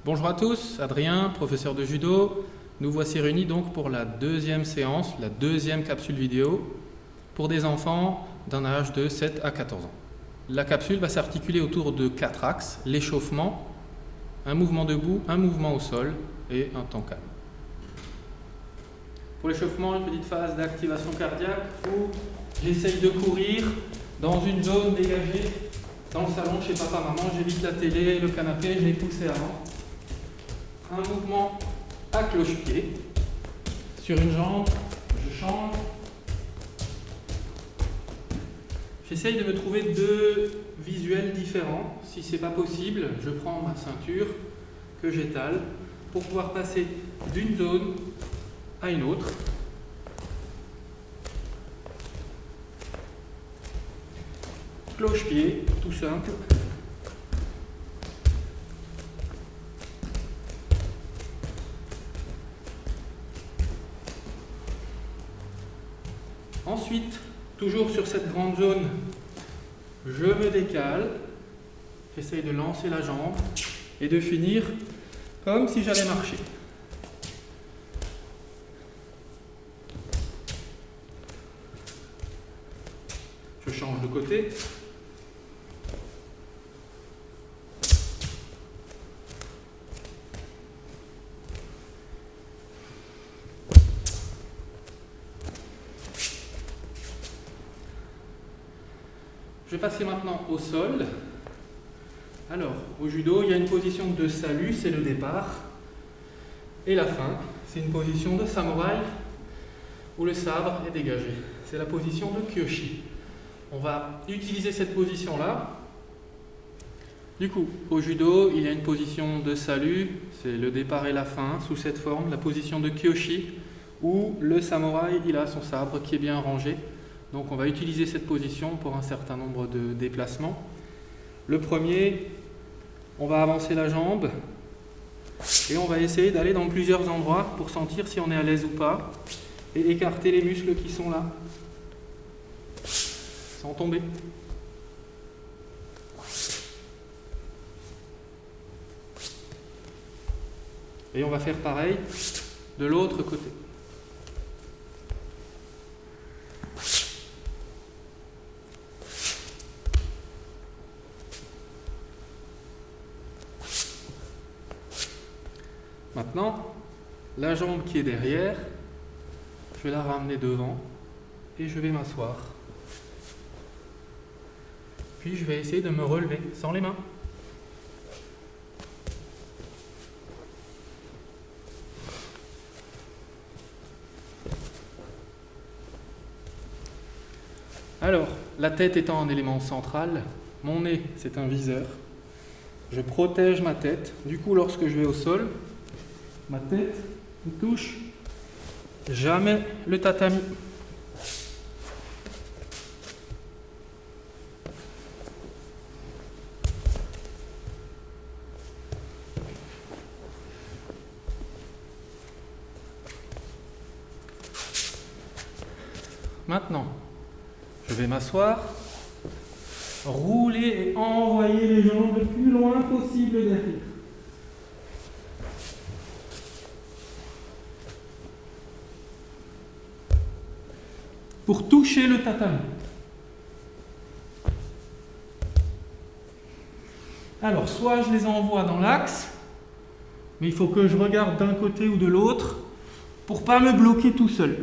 Bonjour à tous, Adrien, professeur de judo. Nous voici réunis donc pour la deuxième séance, la deuxième capsule vidéo pour des enfants d'un âge de 7 à 14 ans. La capsule va s'articuler autour de 4 axes: l'échauffement, un mouvement debout, un mouvement au sol et un temps calme. Pour l'échauffement, une petite phase d'activation cardiaque où j'essaye de courir dans une zone dégagée dans le salon chez papa-maman. J'évite la télé, le canapé, je les pousse avant. Un mouvement à cloche-pied. Sur une jambe, je change. J'essaye de me trouver deux visuels différents. Si ce n'est pas possible, je prends ma ceinture que j'étale pour pouvoir passer d'une zone à une autre. Cloche-pied, tout simple. Ensuite, toujours sur cette grande zone, je me décale, j'essaye de lancer la jambe et de finir comme si j'allais marcher. Je change de côté. Je vais passer maintenant au sol. Alors, au judo, il y a une position de salut, c'est le départ. Et la fin, c'est une position de samouraï où le sabre est dégagé. C'est la position de kyoshi. On va utiliser cette position-là. Du coup, au judo, il y a une position de salut, c'est le départ et la fin, sous cette forme, la position de kyoshi, où le samouraï, il a son sabre qui est bien rangé. Donc on va utiliser cette position pour un certain nombre de déplacements. Le premier, on va avancer la jambe et on va essayer d'aller dans plusieurs endroits pour sentir si on est à l'aise ou pas et écarter les muscles qui sont là, sans tomber. Et on va faire pareil de l'autre côté. Maintenant, la jambe qui est derrière, je vais la ramener devant et je vais m'asseoir. Puis je vais essayer de me relever sans les mains. Alors, la tête étant un élément central, mon nez c'est un viseur. Je protège ma tête. Du coup, lorsque je vais au sol, ma tête ne touche jamais le tatami. Maintenant, je vais m'asseoir, rouler et envoyer les jambes le plus loin possible derrière. Pour toucher le tatami. Alors, soit je les envoie dans l'axe, mais il faut que je regarde d'un côté ou de l'autre pour ne pas me bloquer tout seul.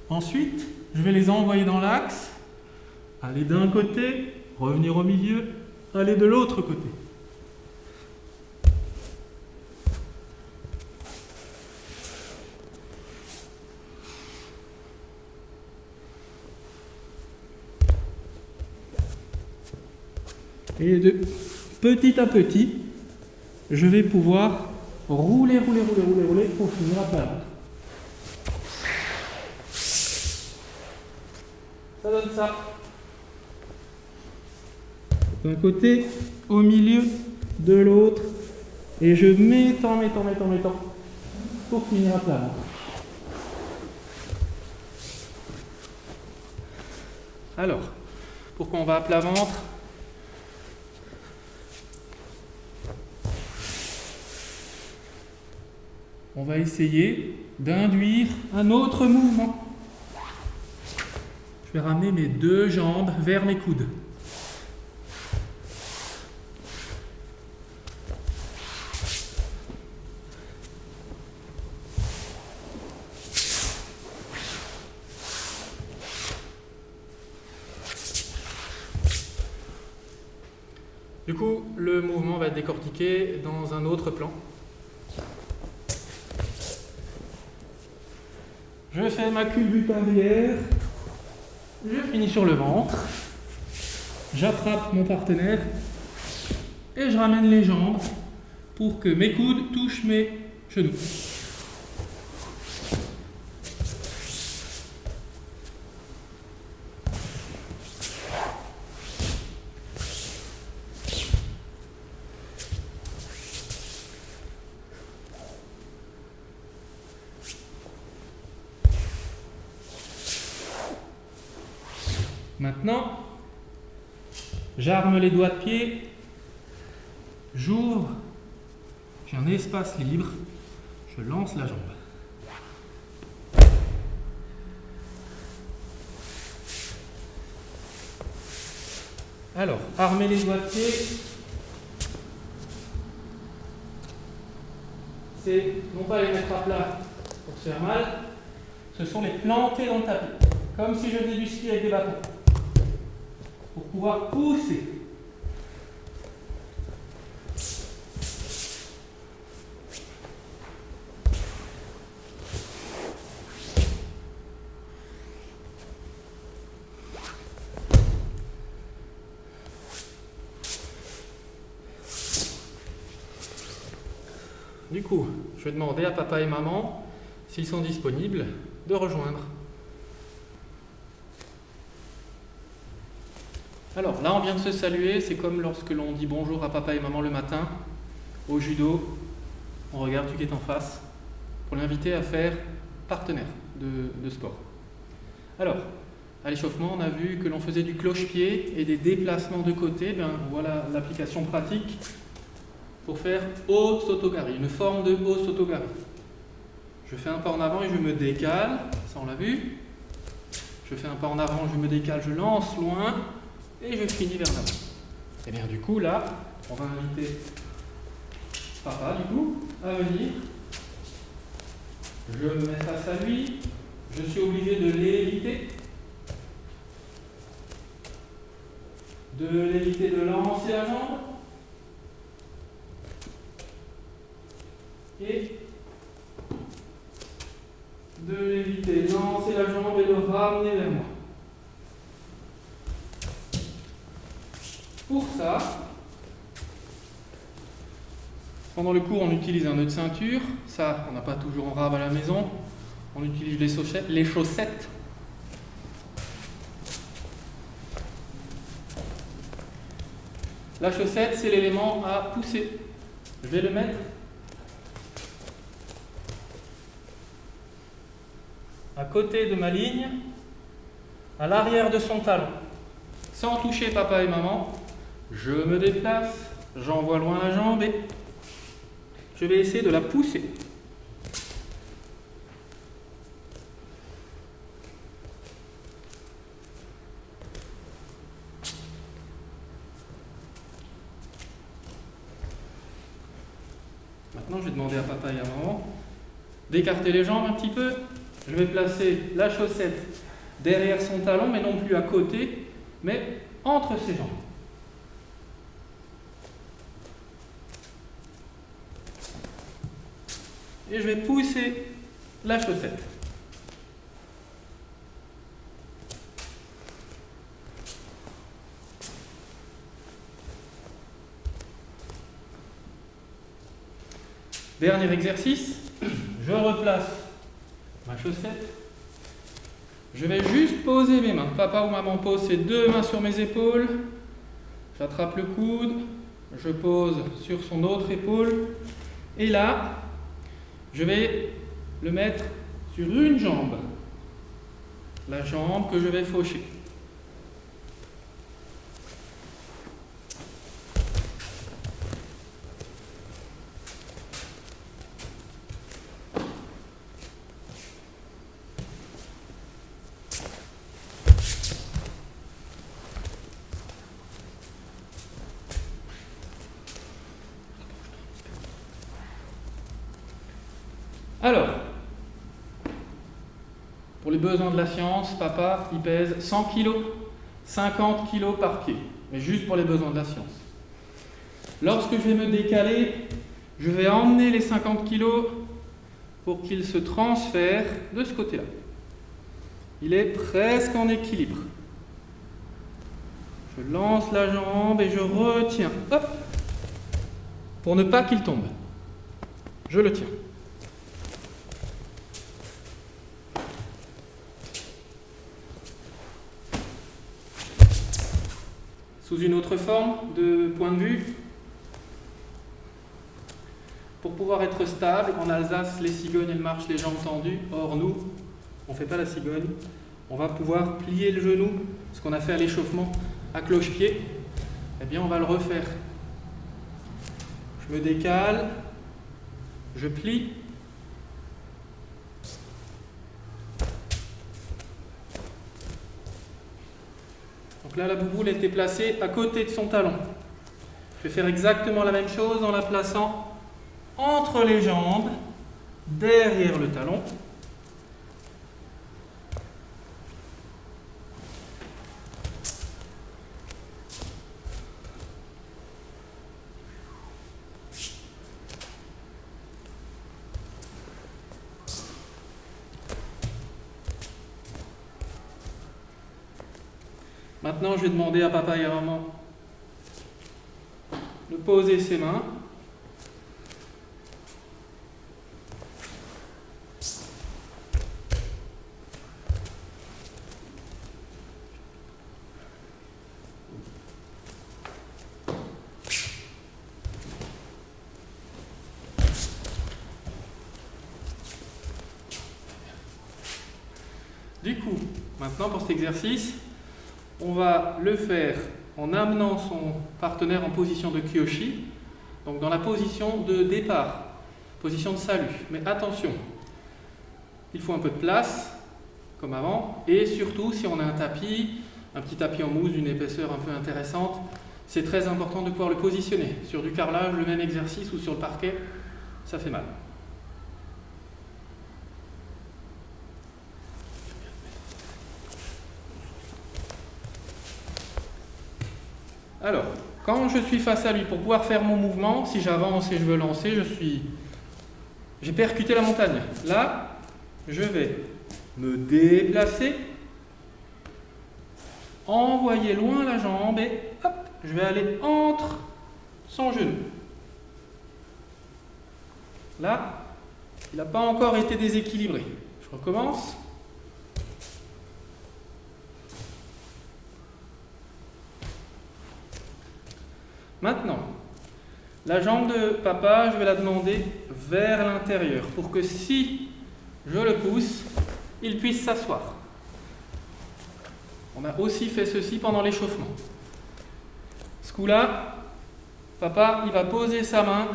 Ensuite, je vais les envoyer dans l'axe, aller d'un côté, revenir au milieu, aller de l'autre côté. Et de petit à petit, je vais pouvoir rouler pour finir à plat. Ça donne ça. D'un côté, au milieu, de l'autre, et je m'étends pour finir à plat. Alors, pourquoi on va à plat ventre? On va essayer d'induire un autre mouvement. Je vais ramener mes deux jambes vers mes coudes. Du coup, le mouvement va être décortiqué dans un autre plan. Je fais ma culbute arrière, je finis sur le ventre, j'attrape mon partenaire et je ramène les jambes pour que mes coudes touchent mes genoux. Maintenant, j'arme les doigts de pied, j'ouvre, j'ai un espace libre, je lance la jambe. Alors, armer les doigts de pied, c'est non pas les mettre à plat pour se faire mal, ce sont les planter dans le tapis, comme si je faisais du ski avec des bâtons. Pour pouvoir pousser. Du coup, je vais demander à papa et maman, s'ils sont disponibles, de rejoindre. Alors là, on vient de se saluer, c'est comme lorsque l'on dit bonjour à papa et maman le matin. Au judo, on regarde celui qui est en face pour l'inviter à faire partenaire de sport. Alors, à l'échauffement, on a vu que l'on faisait du cloche-pied et des déplacements de côté. Bien, voilà l'application pratique pour faire Osotogari, une forme de Osotogari. Je fais un pas en avant et je me décale, ça on l'a vu. Je fais un pas en avant, je me décale, je lance loin. Et je finis vers l'avant. Et bien du coup là, on va inviter papa du coup à venir. Je me mets face à lui. Je suis obligé de l'éviter. De lancer la jambe. Et de l'éviter, de lancer la jambe et de ramener vers moi. Pour ça, pendant le cours, on utilise un nœud de ceinture. Ça, on n'a pas toujours en rab à la maison. On utilise les chaussettes. La chaussette, c'est l'élément à pousser. Je vais le mettre à côté de ma ligne, à l'arrière de son talon. Sans toucher papa et maman, je me déplace, j'envoie loin la jambe et je vais essayer de la pousser. Maintenant, je vais demander à papa et à maman d'écarter les jambes un petit peu. Je vais placer la chaussette derrière son talon, mais non plus à côté, mais entre ses jambes. Et je vais pousser la chaussette. Dernier exercice, je replace ma chaussette. Je vais juste poser mes mains. Papa ou maman pose ses deux mains sur mes épaules. J'attrape le coude, je pose sur son autre épaule. Et là, je vais le mettre sur une jambe. La jambe que je vais faucher. Alors, pour les besoins de la science, papa, il pèse 100 kg, 50 kg par pied, mais juste pour les besoins de la science. Lorsque je vais me décaler, je vais emmener les 50 kg pour qu'ils se transfèrent de ce côté-là. Il est presque en équilibre. Je lance la jambe et je retiens, hop, pour ne pas qu'il tombe. Je le tiens. Sous une autre forme de point de vue, pour pouvoir être stable, en Alsace, les cigognes, elles marchent les jambes tendues. Or, nous, on ne fait pas la cigogne. On va pouvoir plier le genou, ce qu'on a fait à l'échauffement à cloche-pied. Eh bien, on va le refaire. Je me décale, je plie. Donc là, la bouboule était placée à côté de son talon. Je vais faire exactement la même chose en la plaçant entre les jambes, derrière le talon. Maintenant, je vais demander à papa et à maman de poser ses mains. Du coup, maintenant pour cet exercice, on va le faire en amenant son partenaire en position de Kyoshi, donc dans la position de départ, position de salut. Mais attention, il faut un peu de place, comme avant, et surtout si on a un petit tapis en mousse d'une épaisseur un peu intéressante, c'est très important de pouvoir le positionner. Sur du carrelage, le même exercice, ou sur le parquet, ça fait mal. Alors, quand je suis face à lui, pour pouvoir faire mon mouvement, si j'avance et je veux lancer, j'ai percuté la montagne. Là, je vais me déplacer, envoyer loin la jambe et hop, je vais aller entre son genou. Là, il n'a pas encore été déséquilibré. Je recommence. Maintenant, la jambe de papa, je vais la demander vers l'intérieur pour que si je le pousse, il puisse s'asseoir. On a aussi fait ceci pendant l'échauffement. Ce coup-là, papa, il va poser sa main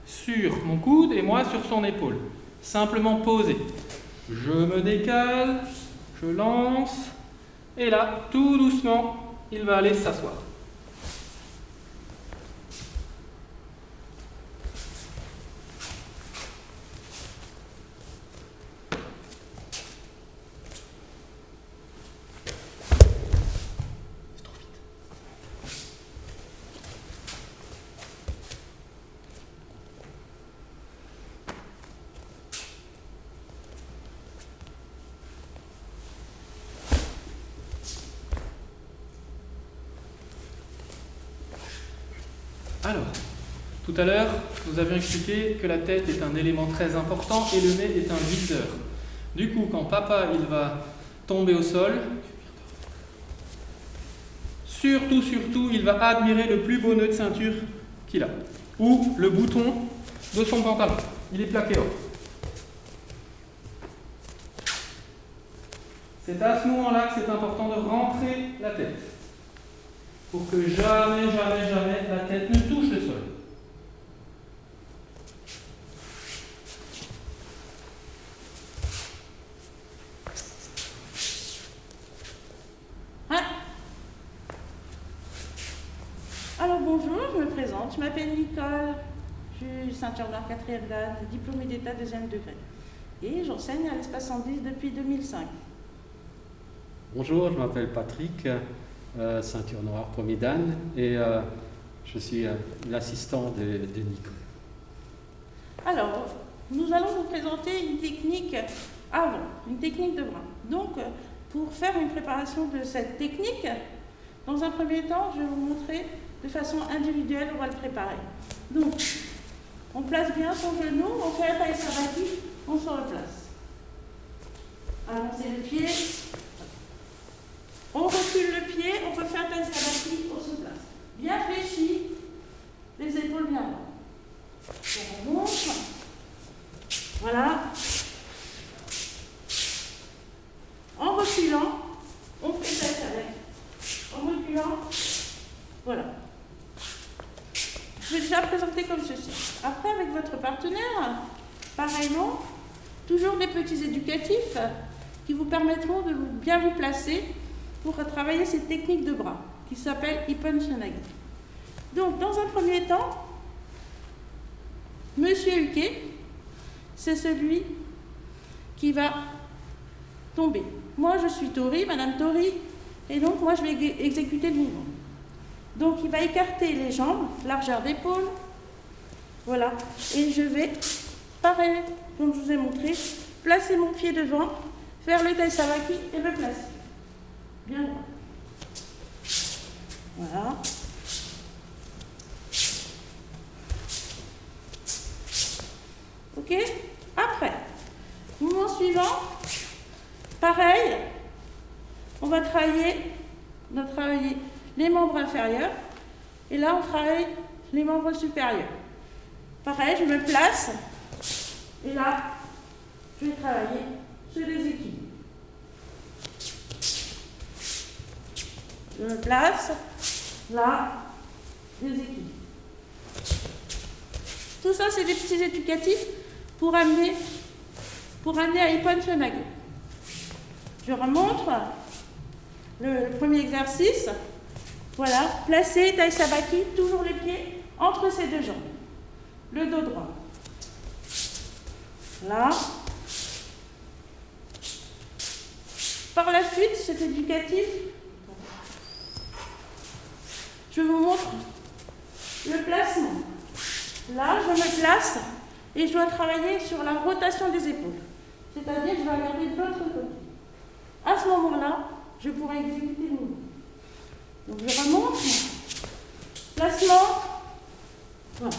sur mon coude et moi sur son épaule. Simplement poser. Je me décale, je lance, et là, tout doucement, il va aller s'asseoir. Alors, tout à l'heure, nous avions expliqué que la tête est un élément très important et le nez est un viseur. Du coup, quand papa il va tomber au sol, surtout, il va admirer le plus beau nœud de ceinture qu'il a, ou le bouton de son pantalon. Il est plaqué haut. C'est à ce moment-là que c'est important de rentrer la tête, pour que jamais la tête ne touche le sol. Alors bonjour, je me présente, je m'appelle Nicole, je suis ceinture noire 4e dan, diplômée d'état 2e degré. et j'enseigne à l'Espace 110 depuis 2005. Bonjour, je m'appelle Patrick, ceinture noire premier dan, et je suis l'assistant de Nico. Alors, nous allons vous présenter une technique avant, une technique de bras. Donc, pour faire une préparation de cette technique, dans un premier temps, je vais vous montrer de façon individuelle, on va le préparer. Donc, on place bien son genou, on fait un taille sabati, on se replace. Avancez le pied, on recule le pied, on peut faire taille sabati, on se place. Bien fléchi, les épaules bien bas. On remonte, voilà. En reculant, on fait taille sabati. En reculant, voilà. Je vais déjà présenter comme ceci. Après, avec votre partenaire, pareillement, toujours des petits éducatifs qui vous permettront de bien vous placer pour travailler cette technique de bras qui s'appelle Ippon Shōnage. Donc, dans un premier temps, Monsieur Uke, c'est celui qui va tomber. Moi, je suis Tori, Madame Tori, et donc moi, je vais exécuter le mouvement. Donc, il va écarter les jambes, largeur d'épaule, voilà. Et je vais, pareil, comme je vous ai montré, placer mon pied devant, faire le taille sabaki et le placer. Bien droit. Voilà. Ok? Après, mouvement suivant, pareil, on va travailler les membres inférieurs, et là on travaille les membres supérieurs. Pareil, je me place, et là, je vais travailler ce déséquilibre. Je me place, là, déséquilibre. Tout ça, c'est des petits éducatifs pour amener à Ippon Shōnage. Je remontre le premier exercice. Voilà, placer taille sabaki, toujours les pieds entre ces deux jambes. Le dos droit. Là. Par la suite, cet éducatif, je vous montre le placement. Là, je me place et je dois travailler sur la rotation des épaules. C'est-à-dire que je dois regarder de l'autre côté. À ce moment-là, je pourrai exécuter le mouvement. Donc je remonte, placement, voilà.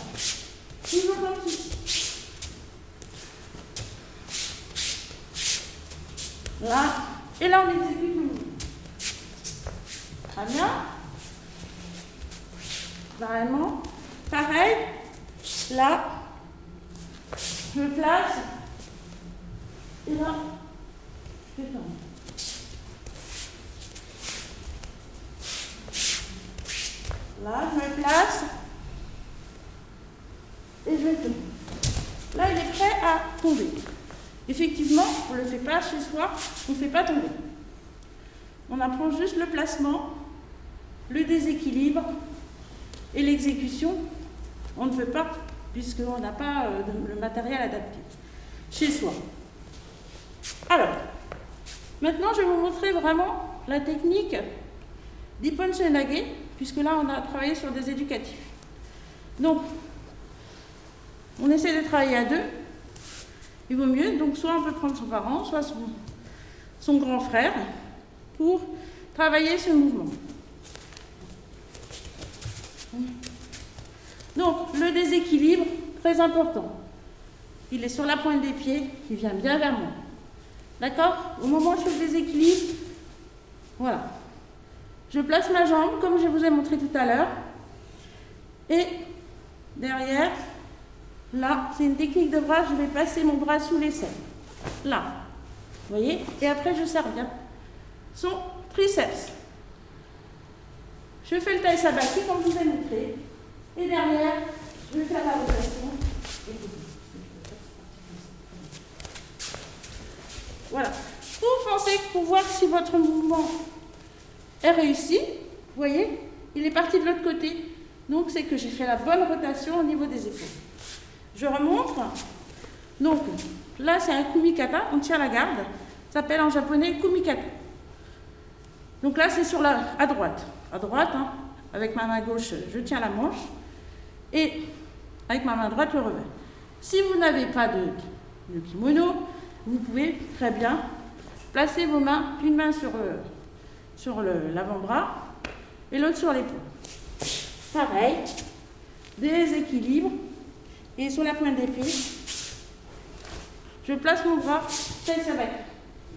Toujours comme ceci. Là, et là on exécute le mouvement. Très bien. Vraiment. Pareil, là, je me place, et là, je tombe. Là, je me place, et je tombe. Là, il est prêt à tomber. Effectivement, on ne le fait pas chez soi, on ne fait pas tomber. On apprend juste le placement, le déséquilibre et l'exécution. On ne peut pas, puisqu'on n'a pas le matériel adapté chez soi. Alors, maintenant, je vais vous montrer vraiment la technique d'Ippon Shōnage, puisque là, on a travaillé sur des éducatifs. Donc, on essaie de travailler à deux. Il vaut mieux, donc soit on peut prendre son parent, soit son grand frère, pour travailler ce mouvement. Donc, le déséquilibre, très important. Il est sur la pointe des pieds, il vient bien vers moi. D'accord? Au moment où je fais le déséquilibre, voilà. Je place ma jambe, comme je vous ai montré tout à l'heure. Et derrière, là, c'est une technique de bras, je vais passer mon bras sous l'aisselle. Là. Vous voyez? Et après, je serre bien son triceps. Je fais le taille sabaki, comme je vous ai montré. Et derrière, je vais faire la rotation. Voilà. Vous pensez pour voir si votre mouvement est réussi. Vous voyez, il est parti de l'autre côté. Donc, c'est que j'ai fait la bonne rotation au niveau des épaules. Je remonte. Donc, là, c'est un kumikata, on tient la garde. Ça s'appelle en japonais kumikata. Donc là, c'est à droite. À droite, hein, avec ma main gauche, je tiens la manche. Et avec ma main droite, le revers. Si vous n'avez pas de kimono, vous pouvez très bien placer vos mains, une main sur l'avant-bras et l'autre sur l'épaule. Pareil, déséquilibre. Et sur la pointe d'épée, je place mon bras, tête avec.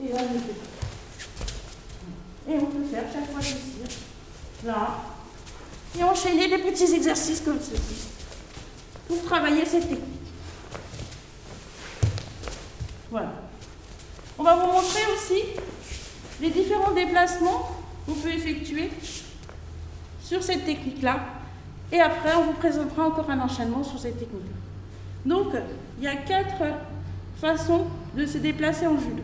Et là, je fais. Et on peut faire chaque fois ici, là. Et enchaîner des petits exercices comme ceci pour travailler cette technique. Voilà. On va vous montrer aussi les différents déplacements qu'on peut effectuer sur cette technique-là. Et après, on vous présentera encore un enchaînement sur cette technique-là. Donc, il y a 4 façons de se déplacer en judo.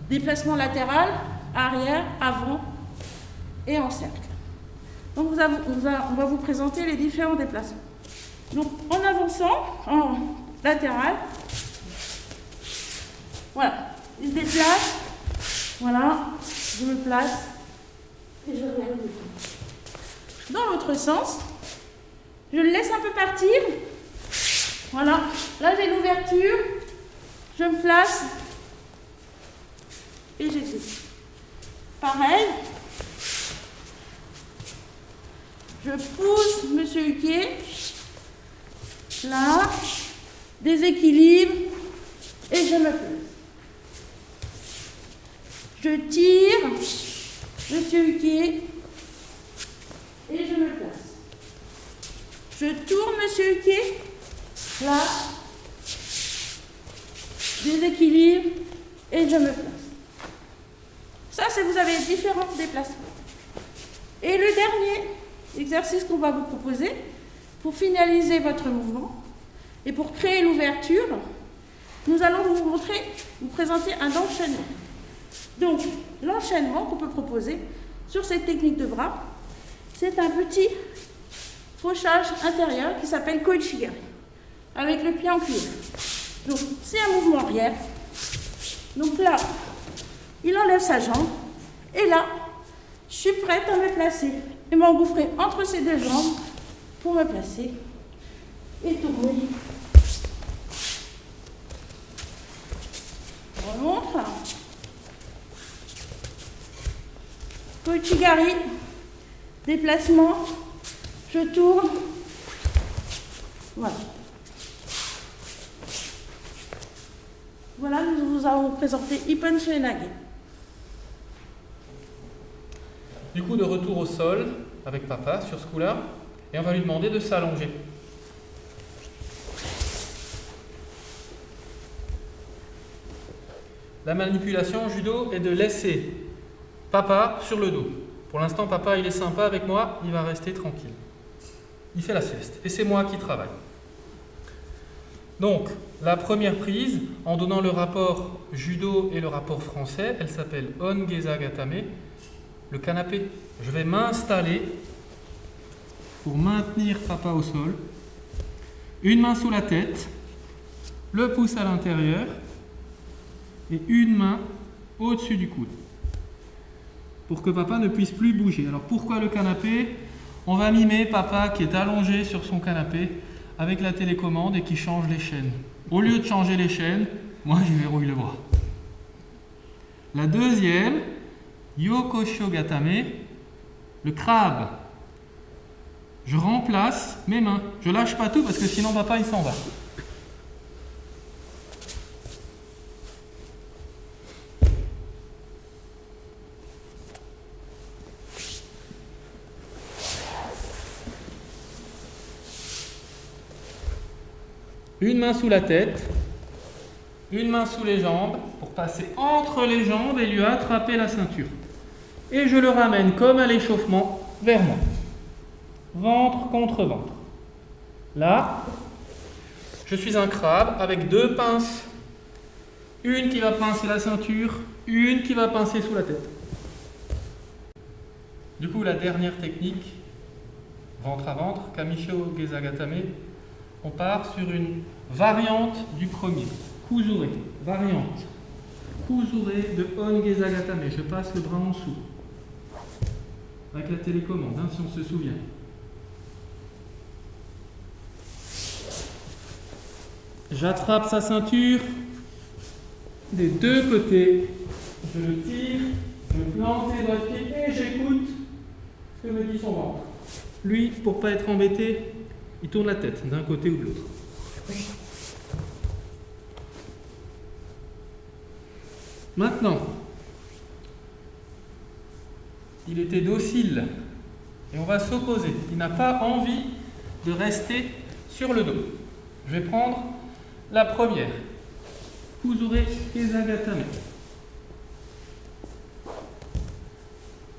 Déplacement latéral, arrière, avant et en cercle. Donc, on va vous présenter les différents déplacements. Donc, en avançant, en latéral, voilà, il se déplace, voilà, je me place et je reviens. Dans l'autre sens, je le laisse un peu partir. Voilà, là j'ai l'ouverture, je me place et j'exécute. Pareil, je pousse Monsieur Uke, là, déséquilibre et je me place. Je tire Monsieur Uke et je me place. Je tourne Monsieur Uke, là, déséquilibre et je me place. Ça, c'est vous avez différents déplacements. Et le dernier exercice qu'on va vous proposer pour finaliser votre mouvement et pour créer l'ouverture, nous allons vous présenter un enchaînement. Donc, l'enchaînement qu'on peut proposer sur cette technique de bras, c'est un petit fauchage intérieur qui s'appelle koichigari, avec le pied en cuir. Donc, c'est un mouvement arrière. Donc là, il enlève sa jambe. Et là, je suis prête à me placer et m'engouffrer entre ces deux jambes pour me placer et tourner. On remonte. Koichigari, déplacement, je tourne. Voilà. Voilà, nous vous avons présenté Ippon Suenage. Du coup, de retour au sol avec papa sur ce coup-là, et on va lui demander de s'allonger. La manipulation en judo est de laisser papa sur le dos. Pour l'instant, papa, il est sympa avec moi, il va rester tranquille. Il fait la sieste, et c'est moi qui travaille. Donc, la première prise, en donnant le rapport judo et le rapport français, elle s'appelle On-Geza Gatame, le canapé. Je vais m'installer pour maintenir papa au sol. Une main sous la tête, le pouce à l'intérieur et une main au-dessus du coude pour que papa ne puisse plus bouger. Alors pourquoi le canapé? On va mimer papa qui est allongé sur son canapé avec la télécommande et qui change les chaînes. Au lieu de changer les chaînes, moi je verrouille le bras. La deuxième, Yokosho Gatame, le crabe. Je remplace mes mains. Je lâche pas tout parce que sinon papa il s'en va. Une main sous la tête, une main sous les jambes pour passer entre les jambes et lui attraper la ceinture. Et je le ramène comme à l'échauffement vers moi. Ventre contre ventre. Là, je suis un crabe avec deux pinces. Une qui va pincer la ceinture, une qui va pincer sous la tête. Du coup, la dernière technique, ventre à ventre, Kamisho Geza Gatame, On part sur une variante du premier. Kuzure, variante. Kuzure de Ongezagatame. Je passe le bras en dessous. Avec la télécommande, hein, si on se souvient. J'attrape sa ceinture des deux côtés. Je le tire, je plante les doigts de pied et j'écoute ce que me dit son ventre. Lui, pour ne pas être embêté, il tourne la tête d'un côté ou de l'autre. Maintenant, il était docile et on va s'opposer. Il n'a pas envie de rester sur le dos. Je vais prendre la première. Kuzure Kezagatame.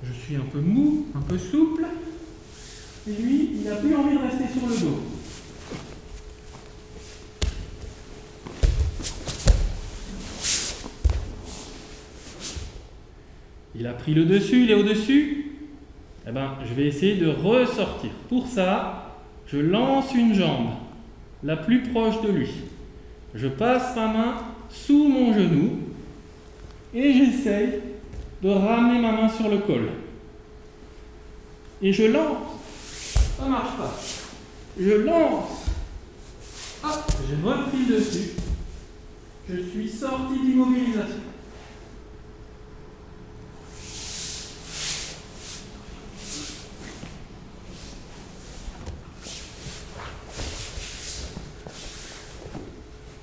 Je suis un peu mou, un peu souple. Et lui, il n'a plus envie de rester sur le dos. Il a pris le dessus, il est au-dessus. Eh bien, je vais essayer de ressortir. Pour ça, je lance une jambe la plus proche de lui. Je passe ma main sous mon genou et j'essaye de ramener ma main sur le col. Et je lance. Ça ne marche pas. Je lance. Ah, j'ai repris le dessus. Je suis sorti d'immobilisation.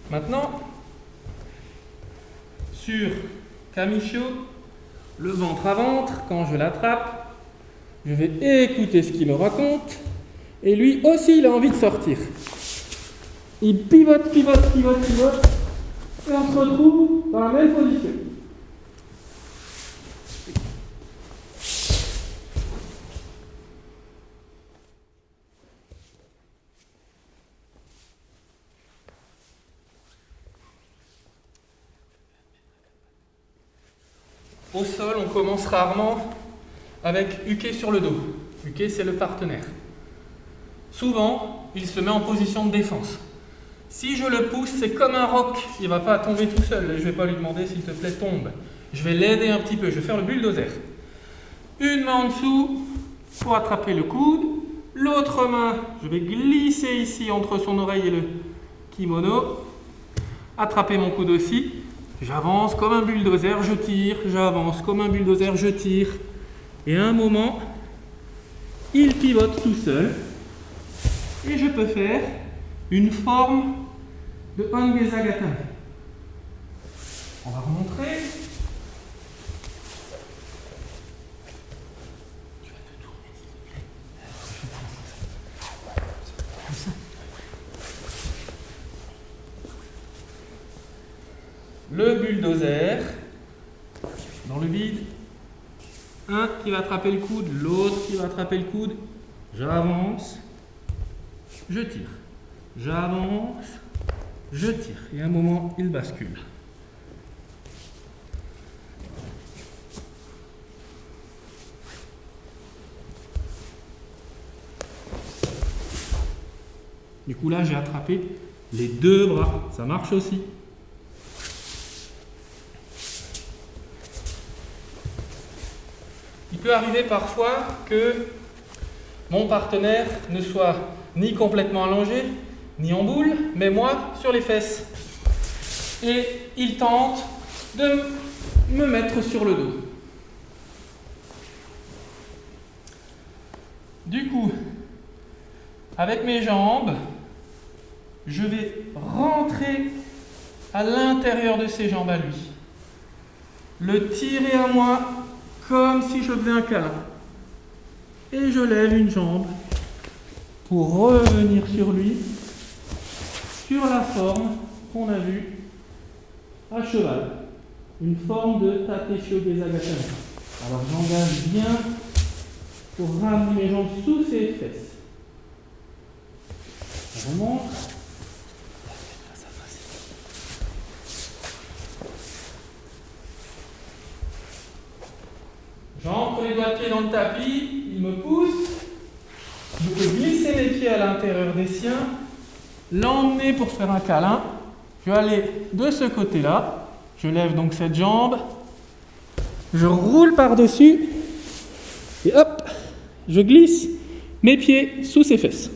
Maintenant, sur Kamisho, le ventre à ventre, quand je l'attrape, je vais écouter ce qu'il me raconte, et lui aussi il a envie de sortir. Il pivote, et on se retrouve dans la même position. Au sol, on commence rarement avec Uke sur le dos. Uke, c'est le partenaire. Souvent, il se met en position de défense. Si je le pousse, c'est comme un roc. Il ne va pas tomber tout seul. Je ne vais pas lui demander, s'il te plaît, tombe. Je vais l'aider un petit peu. Je vais faire le bulldozer. Une main en dessous pour attraper le coude. L'autre main, je vais glisser ici entre son oreille et le kimono. Attraper mon coude aussi. J'avance comme un bulldozer, je tire, j'avance comme un bulldozer, je tire. Et à un moment, il pivote tout seul. Et je peux faire une forme de Ongezagatame. On va remontrer. Le bulldozer, dans le vide, un qui va attraper le coude, l'autre qui va attraper le coude, j'avance, je tire, j'avance, je tire, et à un moment, il bascule. Du coup là, j'ai attrapé les deux bras, ça marche aussi. Il peut arriver parfois que mon partenaire ne soit ni complètement allongé, ni en boule, mais moi sur les fesses. Et il tente de me mettre sur le dos. Du coup, avec mes jambes, je vais rentrer à l'intérieur de ses jambes à lui. Le tirer à moi comme si je faisais un câlin. Et je lève une jambe pour revenir sur lui, sur la forme qu'on a vue à cheval. Une forme de Tateshio Gezagatame. Alors j'engage bien pour ramener mes jambes sous ses fesses. Je remonte. J'entre les doigts de pied dans le tapis, il me pousse, je peux glisser mes pieds à l'intérieur des siens l'emmener pour faire un câlin. Je vais aller de ce côté-là. Je lève donc cette jambe. Je roule par-dessus. Et hop, je glisse mes pieds sous ses fesses.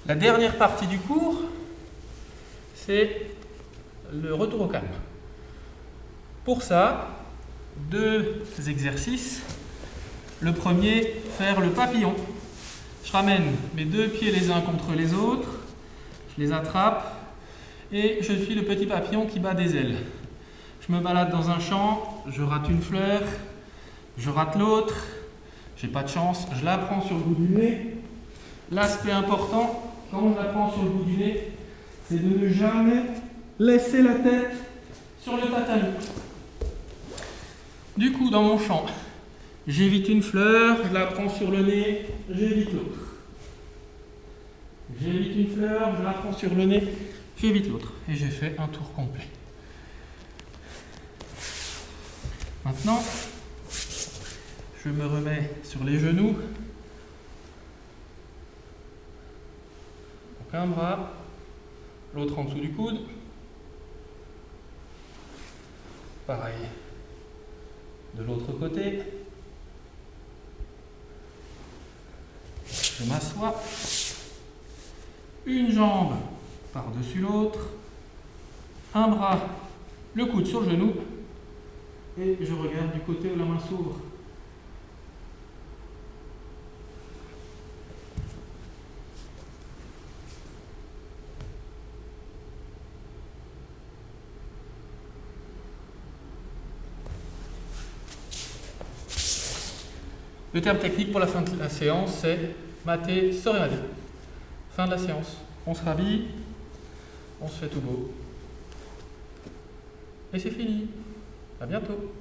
La dernière partie du cours, c'est le retour au calme. Pour ça, 2 exercices. Le premier, faire le papillon. Je ramène mes 2 pieds les uns contre les autres, je les attrape et je suis le petit papillon qui bat des ailes. Je me balade dans un champ, je rate une fleur, je rate l'autre, j'ai pas de chance, je la prends sur le bout du nez. L'aspect important, quand je la prends sur le bout du nez, c'est de ne jamais laisser la tête sur le tatami. Du coup, dans mon champ, j'évite une fleur, je la prends sur le nez, j'évite l'autre. J'évite une fleur, je la prends sur le nez, j'évite l'autre. Et j'ai fait un tour complet. Maintenant, je me remets sur les genoux. Donc un bras, l'autre en dessous du coude. Pareil de l'autre côté. Je m'assois. Une jambe par-dessus l'autre. Un bras, le coude sur le genou. Et je regarde du côté où la main s'ouvre. Le terme technique pour la fin de la séance, c'est maté, soremade. Fin de la séance. On se rhabille, on se fait tout beau. Et c'est fini. À bientôt.